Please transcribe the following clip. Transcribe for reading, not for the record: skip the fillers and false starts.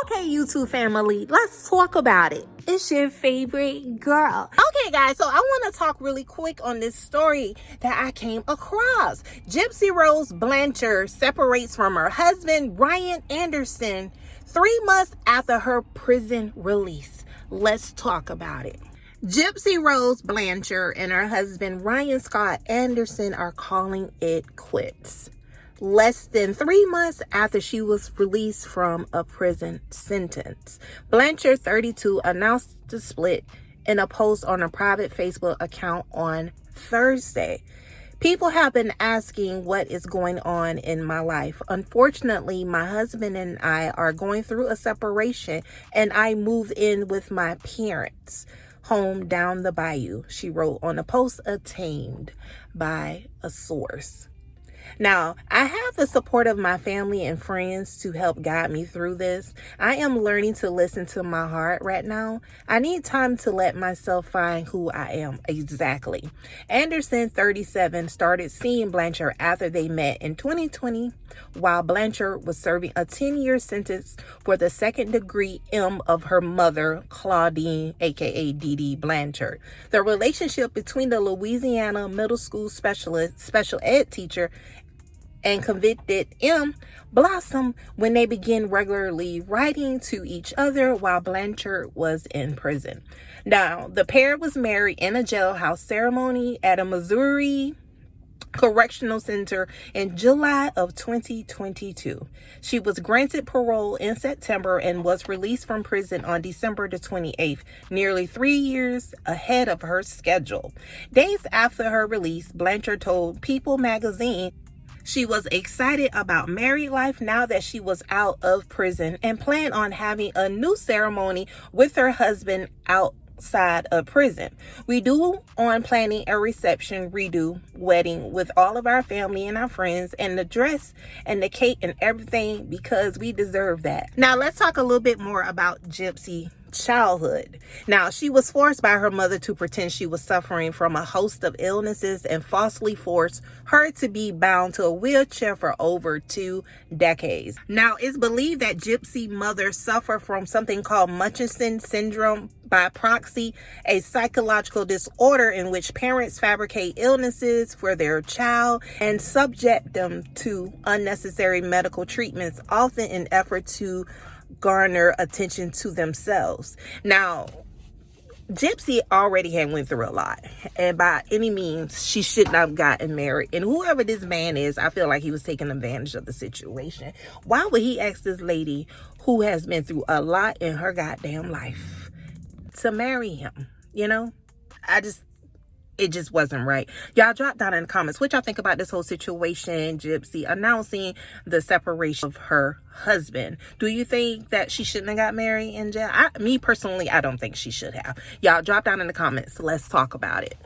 Okay, YouTube family, let's talk about it. It's your favorite girl. Okay, guys, so I want to talk really quick on this story that I came across. Gypsy Rose Blanchard separates from her husband, Ryan Anderson, 3 months after her prison release. Let's talk about it. Gypsy Rose Blanchard and her husband, Ryan Scott Anderson, are calling it quits. Less than 3 months after she was released from a prison sentence, Blanchard, 32, announced the split in a post on a private Facebook account on Thursday. People have been asking what is going on in my life. Unfortunately, my husband and I are going through a separation, and I moved in with my parents' home down the bayou, she wrote on a post obtained by a source. Now, I have the support of my family and friends to help guide me through this. I am learning to listen to my heart right now. I need time to let myself find who I am exactly. Anderson, 37, started seeing Blanchard after they met in 2020, while Blanchard was serving a 10-year sentence for the second-degree M of her mother, Claudine, aka Dee Dee Blanchard. The relationship between the Louisiana middle school special ed teacher and convicted M blossomed when they began regularly writing to each other while Blanchard was in prison. Now, the pair was married in a jailhouse ceremony at a Missouri Correctional Center in July of 2022. She was granted parole in September and was released from prison on December the 28th, nearly 3 years ahead of her schedule. Days after her release, Blanchard told People magazine she was excited about married life now that she was out of prison and planned on having a new ceremony with her husband outside of prison. We do on planning a reception redo wedding with all of our family and our friends, and the dress and the cake and everything, because we deserve that. Now let's talk a little bit more about Gypsy childhood. Now, she was forced by her mother to pretend she was suffering from a host of illnesses and falsely forced her to be bound to a wheelchair for over 2 decades. Now, it's believed that Gypsy mother suffered from something called Munchausen syndrome by proxy, a psychological disorder in which parents fabricate illnesses for their child and subject them to unnecessary medical treatments, often in effort to garner attention to themselves. Now, Gypsy already had went through a lot, and by any means she should not have gotten married. And whoever this man is, I feel like he was taking advantage of the situation. Why would he ask this lady who has been through a lot in her goddamn life to marry him? You know, it just wasn't right. Y'all drop down in the comments what y'all think about this whole situation. Gypsy announcing the separation of her husband. Do you think that she shouldn't have got married in jail? Me personally, I don't think she should have. Y'all drop down in the comments. Let's talk about it.